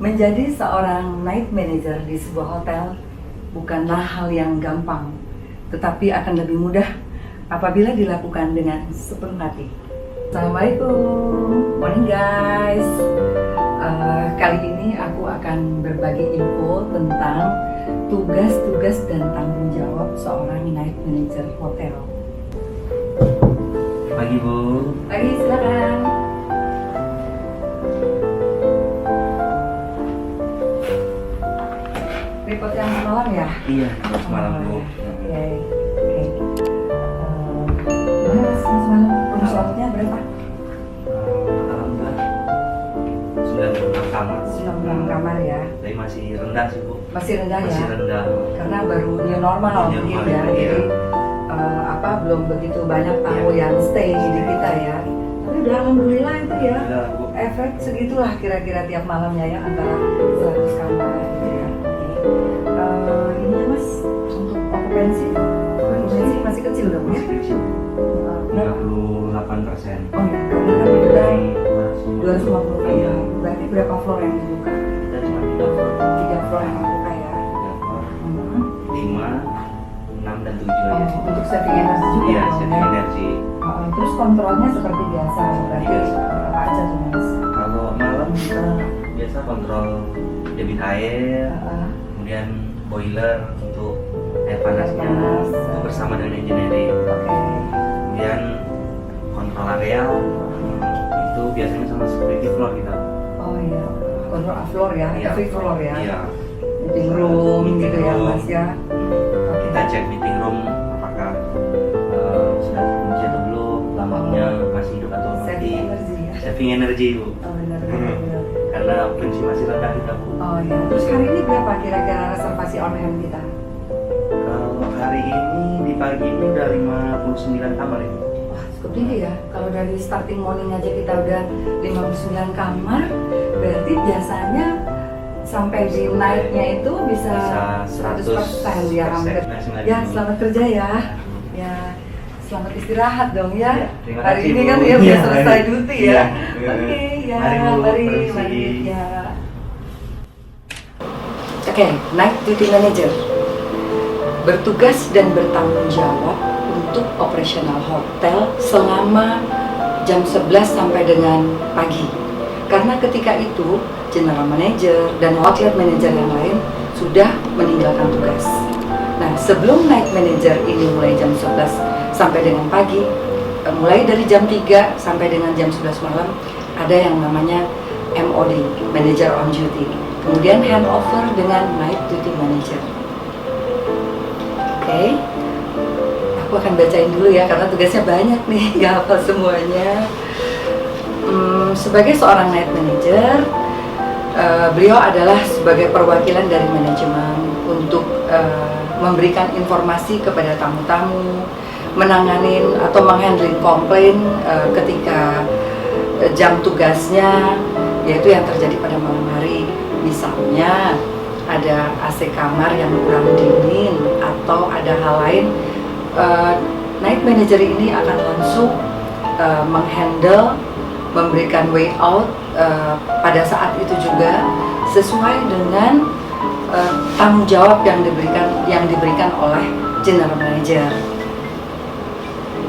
Menjadi seorang night manager di sebuah hotel bukanlah hal yang gampang, tetapi akan lebih mudah apabila dilakukan dengan sepenuh hati. Assalamualaikum, morning guys. Kali ini aku akan berbagi info tentang tugas-tugas dan tanggung jawab seorang night manager hotel. Pagi Bu. Pagi, silakan. Report yang semalam ya? Iya, semalam Bu. Oke. Gimana mas semalam? Room slotnya berapa? Alhamdulillah 96 kamar. 96 kamar ya. Tapi masih rendah sih Bu. Masih rendah ya? Masih rendah. Karena baru new normal New mungkin normal, ya. iya. Jadi belum begitu banyak tamu yang stay di kita ya. Tapi udah alhamdulillah itu ya. Alhamdulillah Bu. Efek segitulah kira-kira tiap malamnya ya, antara 100 kamar gitu ya. Ini ya mas, untuk okupansi masih kecil dong ya? Masih kecil. Berapa? 38%. Oh ya, karena kan kita 250 Iya. kamar. Berarti berapa floor yang dibuka? Kita cuma 3 floor. 3 floor yang dibuka ya. 3 floor. Hmm. 5, 6 dan 7 aja. Untuk saving energi juga Iya, dong, saving ya? energi. Terus kontrolnya seperti biasa, berarti Biasa. apa aja tuh mas? Kalau malam kita biasa kontrol debit air, Uh, kemudian boiler untuk air panasnya panas. itu bersama dengan engineering. Oke. Kemudian kontrol area itu biasanya sama security floor kita. Oh iya, kontrol floor ya, Iya. every floor ya. Iya. Meeting room Meeting gitu ya room. mas ya. Kita cek meeting room apakah sudah terkunci atau belum, lampunya masih hidup atau Saving mati. energi ya. Saving energy Bu. Oh benar benar. Karena prinsip masih rendah kita Bu. Oh iya. Terus hari ini berapa kira-kira reservasi on hand kita? Kalau hari ini di pagi ini udah 59 kamar ya. Wah cukup tinggi ya. Kalau dari starting morning aja kita udah 59 kamar, berarti biasanya sampai di night-nya itu bisa 100% ya hampir. Ya selamat kerja ya. Ya selamat istirahat dong ya. Ya, terima Hari kasih, ini Bu. kan ya Iya, udah selesai hari- duty iya. ya. Oke ya, Mari, Bu, mari permisi. ya. Oke, night duty manager bertugas dan bertanggung jawab untuk operasional hotel selama jam 11 sampai dengan pagi. Karena ketika itu general manager dan outlet manager yang lain sudah meninggalkan tugas. Nah, sebelum night manager ini mulai jam 11 sampai dengan pagi, mulai dari jam 3 sampai dengan jam 11 malam ada yang namanya MOD, manager on duty. Kemudian handover dengan night duty manager. Oke, aku akan bacain dulu ya karena tugasnya banyak nih, nggak hafal semuanya. Sebagai seorang night manager, beliau adalah sebagai perwakilan dari manajemen untuk memberikan informasi kepada tamu-tamu, menanganin atau menghandling komplain ketika jam tugasnya, yaitu yang terjadi pada malam hari. Misalnya ada AC kamar yang kurang dingin atau ada hal lain, night manager ini akan langsung menghandle, memberikan way out pada saat itu juga sesuai dengan tanggung jawab yang diberikan oleh general manager.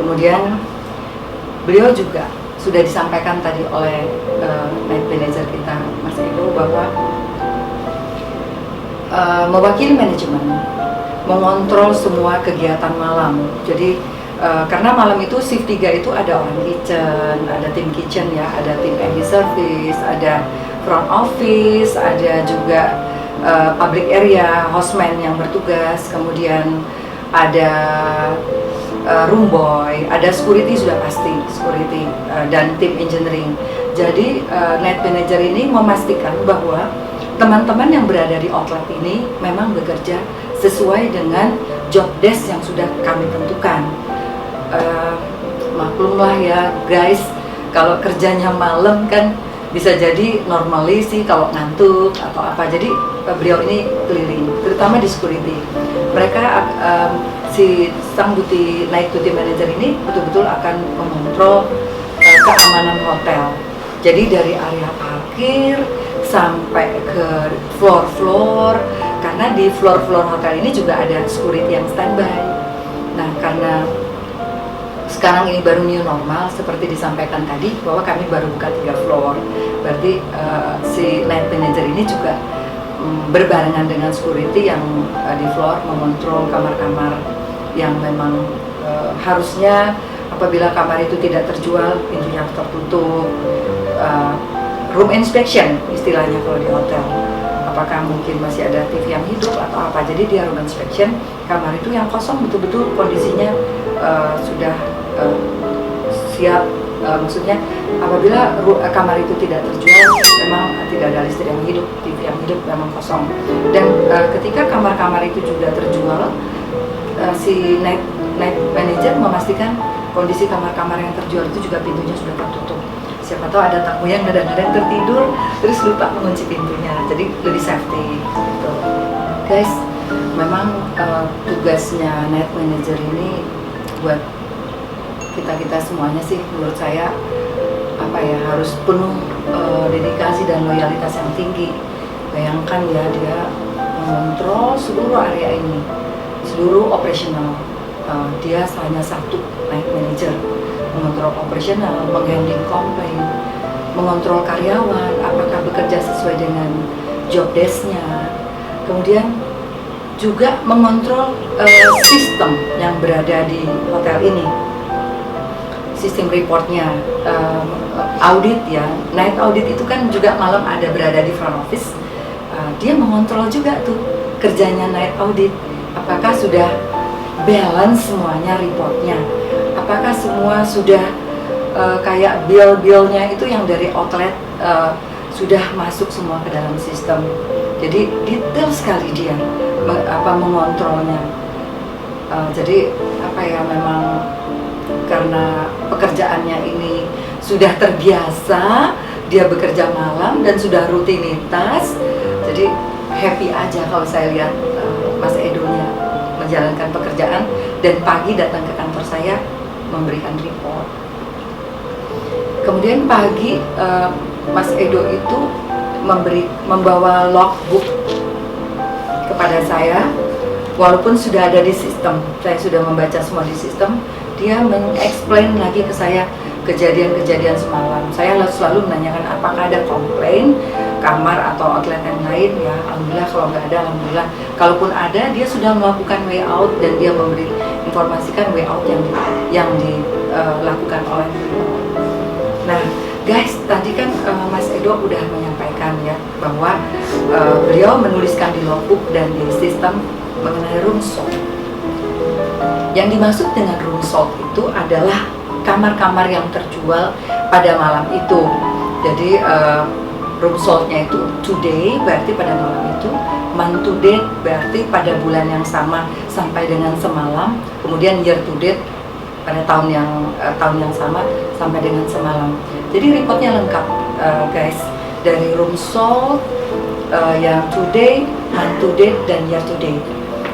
Kemudian beliau juga sudah disampaikan tadi oleh night manager kita Mas Eko bahwa mewakili manajemen mengontrol semua kegiatan malam. Jadi karena malam itu shift 3 itu ada orang kitchen, ada tim kitchen ya, ada tim MD service, ada front office, ada juga public area, hostman yang bertugas, kemudian ada room boy, ada security sudah pasti, security dan tim engineering. Jadi night manager ini memastikan bahwa teman-teman yang berada di outlet ini memang bekerja sesuai dengan job desk yang sudah kami tentukan. Maklumlah ya guys, kalau kerjanya malam kan bisa jadi normally sih kalau ngantuk atau apa. Jadi beliau ini keliling, terutama di security. Mereka si sang night duty manager ini betul-betul akan mengontrol keamanan hotel. Jadi dari area parkir sampai ke floor-floor, karena di floor-floor hotel ini juga ada security yang standby. Nah, karena sekarang ini baru new normal seperti disampaikan tadi bahwa kami baru buka 3 floor, berarti si night manager ini juga berbarengan dengan security yang di floor mengontrol kamar-kamar yang memang harusnya apabila kamar itu tidak terjual, pintunya harus tertutup. Room inspection istilahnya kalau di hotel, apakah mungkin masih ada TV yang hidup atau apa. Jadi dia room inspection, kamar itu yang kosong betul-betul kondisinya sudah siap, maksudnya apabila kamar itu tidak terjual, memang tidak ada listrik yang hidup, TV yang hidup, memang kosong. Dan ketika kamar-kamar itu juga terjual, si night manager memastikan kondisi kamar-kamar yang terjual itu juga pintunya sudah tertutup. Siapa tahu ada tamu yang kadang-kadang tertidur terus lupa mengunci pintunya, jadi lebih safety gitu. Guys, memang tugasnya night manager ini buat kita semuanya sih, menurut saya harus penuh dedikasi dan loyalitas yang tinggi. Bayangkan ya, dia mengontrol seluruh area ini, seluruh operasional. Dia hanya satu night manager, mengontrol operasional, menghandling komplain, mengontrol karyawan apakah bekerja sesuai dengan job desk-nya, kemudian juga mengontrol sistem yang berada di hotel ini, sistem reportnya, audit ya, night audit itu kan juga malam ada berada di front office. Dia mengontrol juga tuh kerjanya night audit, apakah sudah balance semuanya reportnya, apakah semua sudah kayak bill-billnya itu yang dari outlet sudah masuk semua ke dalam sistem. Jadi detail sekali dia mengontrolnya. Jadi memang karena pekerjaannya ini sudah terbiasa, dia bekerja malam dan sudah rutinitas, jadi happy aja kalau saya lihat Mas Edonya menjalankan pekerjaan dan pagi datang ke kantor saya memberikan report. Kemudian pagi Mas Edo itu membawa logbook kepada saya, walaupun sudah ada di sistem, saya sudah membaca semua di sistem. Dia meng-explain lagi ke saya kejadian-kejadian semalam. Saya selalu menanyakan apakah ada komplain kamar atau outlet yang lain. Ya, alhamdulillah. Kalau nggak ada, alhamdulillah. Kalaupun ada, dia sudah melakukan way out dan dia memberi informasikan way out yang dilakukan oleh beliau. Nah, guys, tadi kan Mas Edo udah menyampaikan ya bahwa beliau menuliskan di logbook dan di sistem mengenai room sold. Yang dimaksud dengan room sold itu adalah kamar-kamar yang terjual pada malam itu. Jadi room sold-nya itu today berarti pada malam itu, month to date berarti pada bulan yang sama sampai dengan semalam, kemudian year to date pada tahun yang sama sampai dengan semalam. Jadi reportnya lengkap guys, dari room sold yang today, month to date dan year to date.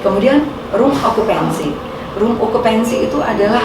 Kemudian room occupancy. Room occupancy itu adalah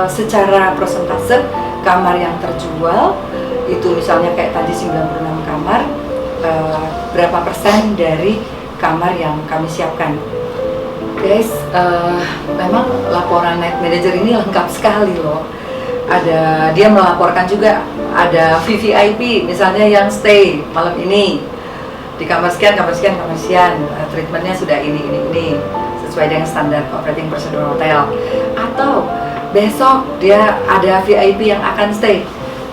secara persentase kamar yang terjual, itu misalnya kayak tadi 96 kamar, berapa persen dari kamar yang kami siapkan. Guys, memang laporan night manager ini lengkap sekali loh. Dia melaporkan juga ada VVIP, misalnya yang stay malam ini di kamar sekian, treatmentnya sudah ini sesuai dengan standar operating procedure hotel. Atau besok dia ada VIP yang akan stay,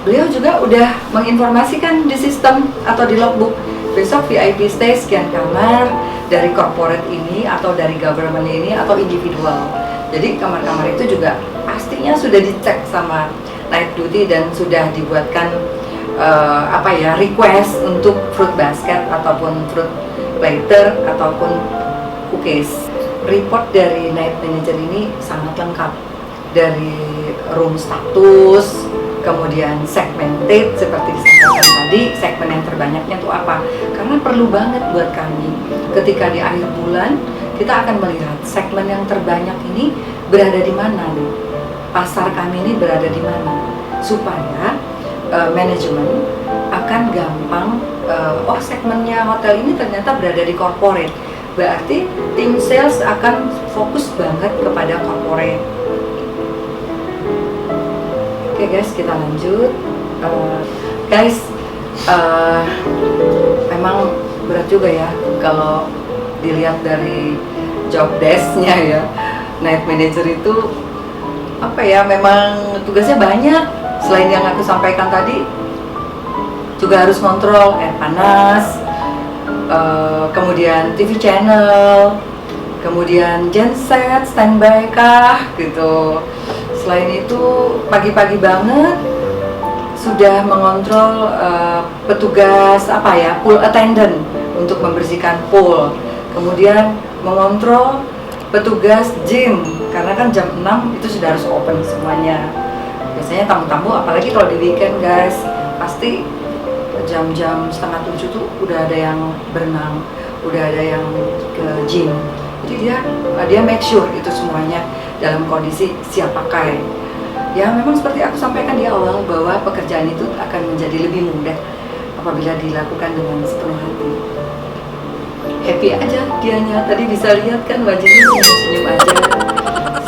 beliau juga udah menginformasikan di sistem atau di logbook, besok VIP stay sekian kamar dari corporate ini atau dari government ini atau individual. Jadi kamar-kamar itu juga pastinya sudah dicek sama night duty dan sudah dibuatkan request untuk fruit basket ataupun fruit platter ataupun cookies. Report dari night manager ini sangat lengkap, dari room status, kemudian segmented seperti disampaikan tadi, segmen yang terbanyaknya itu apa, karena perlu banget buat kami ketika di akhir bulan kita akan melihat segmen yang terbanyak ini berada di mana nih, pasar kami ini berada di mana, supaya manajemen akan akan gampang, oh segmennya hotel ini ternyata berada di corporate, berarti tim sales akan fokus banget kepada corporate. Oke guys, kita lanjut. Guys, memang berat juga ya kalau dilihat dari job desk-nya ya. Night manager itu apa ya, memang tugasnya banyak. Selain yang aku sampaikan tadi, juga harus kontrol air panas, kemudian TV channel, kemudian genset, standby kah gitu. Selain itu pagi-pagi banget sudah mengontrol petugas apa ya, pool attendant untuk membersihkan pool, kemudian mengontrol petugas gym karena kan jam 6 itu sudah harus open semuanya. Biasanya tamu-tamu apalagi kalau di weekend guys, pasti jam-jam setengah 7 tuh udah ada yang berenang, udah ada yang ke gym. Jadi dia make sure itu semuanya dalam kondisi siap pakai. Ya memang seperti aku sampaikan di awal bahwa pekerjaan itu akan menjadi lebih mudah apabila dilakukan dengan sepenuh hati. Happy aja dianya, tadi bisa lihat kan wajahnya senyum aja,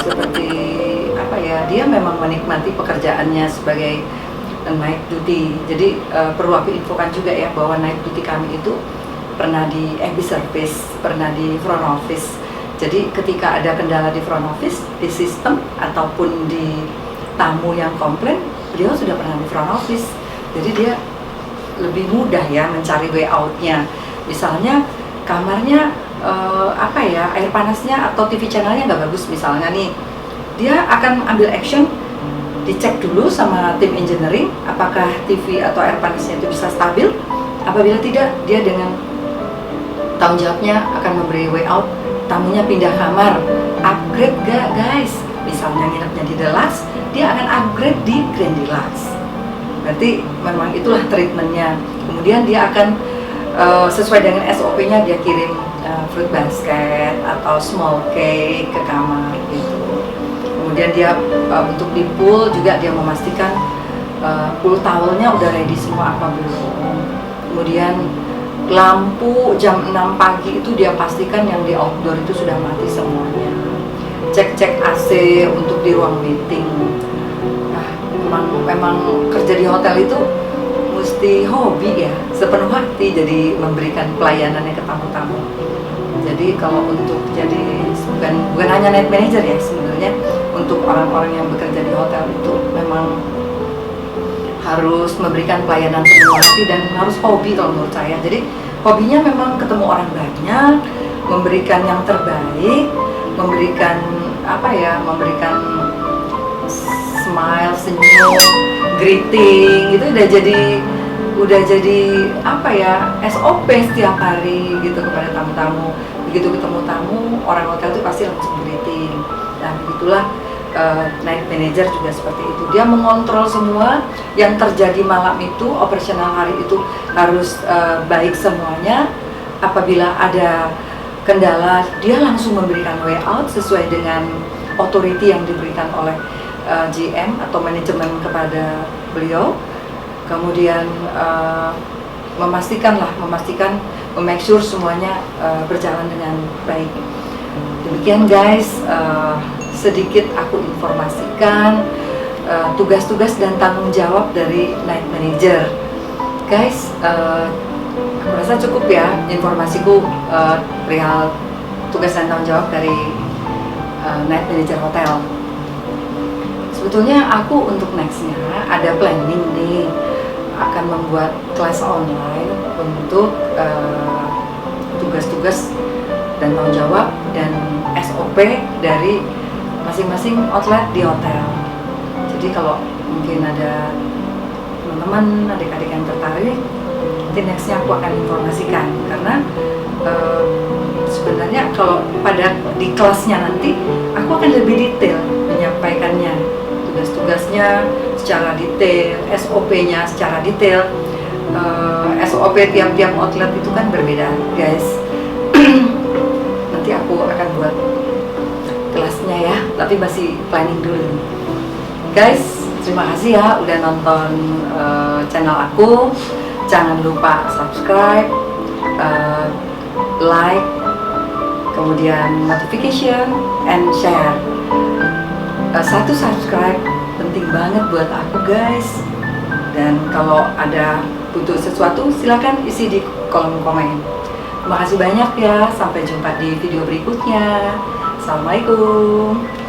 seperti apa ya, dia memang menikmati pekerjaannya sebagai night duty. Jadi perlu aku infokan juga ya bahwa night duty kami itu pernah di service, pernah di front office. Jadi ketika ada kendala di front office, di sistem ataupun di tamu yang komplain, beliau sudah pernah di front office. Jadi dia lebih mudah ya mencari way out-nya. Misalnya kamarnya apa ya, air panasnya atau TV channelnya nggak bagus misalnya nih, dia akan ambil action, dicek dulu sama tim engineering apakah TV atau air panasnya itu bisa stabil. Apabila tidak, dia dengan tanggung jawabnya akan memberi way out, tamunya pindah kamar, upgrade gak guys, misalnya nginepnya di Deluxe, dia akan upgrade di Grand Deluxe. Berarti memang itulah treatmentnya. Kemudian dia akan sesuai dengan SOP-nya, dia kirim fruit basket atau small cake ke kamar gitu. Kemudian dia untuk di pool juga dia memastikan pool towelnya udah ready semua apa belum. Kemudian lampu jam 6 pagi itu dia pastikan yang di outdoor itu sudah mati semuanya. Cek-cek AC untuk di ruang meeting. Nah, memang kerja di hotel itu mesti hobi ya, sepenuh hati, jadi memberikan pelayanannya ke tamu-tamu. Jadi kalau untuk jadi bukan hanya night manager ya, sebenarnya untuk orang-orang yang bekerja di hotel itu memang harus memberikan pelayanan sepenuh hati dan harus hobi kalau menurut saya. Jadi hobinya memang ketemu orang banyak, memberikan yang terbaik, memberikan apa ya, memberikan smile, senyum, greeting, itu udah jadi apa ya, SOP setiap hari gitu kepada tamu-tamu. Begitu ketemu tamu, orang hotel itu pasti langsung greeting. Nah begitulah night manager juga seperti itu. Dia mengontrol semua yang terjadi malam itu, operasional hari itu harus baik semuanya. Apabila ada kendala, dia langsung memberikan way out sesuai dengan authority yang diberikan oleh GM atau manajemen kepada beliau. Kemudian memastikan, make sure semuanya berjalan dengan baik. Demikian guys, sedikit aku informasikan tugas-tugas dan tanggung jawab dari night manager. Guys, aku rasa cukup ya informasiku perihal tugas dan tanggung jawab dari night manager hotel. Sebetulnya aku untuk nextnya ada planning nih, akan membuat kelas online untuk tugas-tugas dan tanggung jawab dan SOP dari masing-masing outlet di hotel. Jadi kalau mungkin ada teman-teman, adik-adik yang tertarik, nanti nextnya aku akan informasikan. Karena sebenarnya kalau pada di kelasnya nanti aku akan lebih detail menyampaikannya, tugas-tugasnya secara detail, SOP-nya secara detail. SOP tiap-tiap outlet itu kan berbeda guys. Nanti aku akan buat kelasnya ya, tapi masih planning dulu guys. Terima kasih ya udah nonton channel aku. Jangan lupa subscribe, like, kemudian notification, and share. Satu subscribe penting banget buat aku guys. Dan kalau ada butuh sesuatu silakan isi di kolom komen. Terima kasih banyak ya, sampai jumpa di video berikutnya. Assalamualaikum.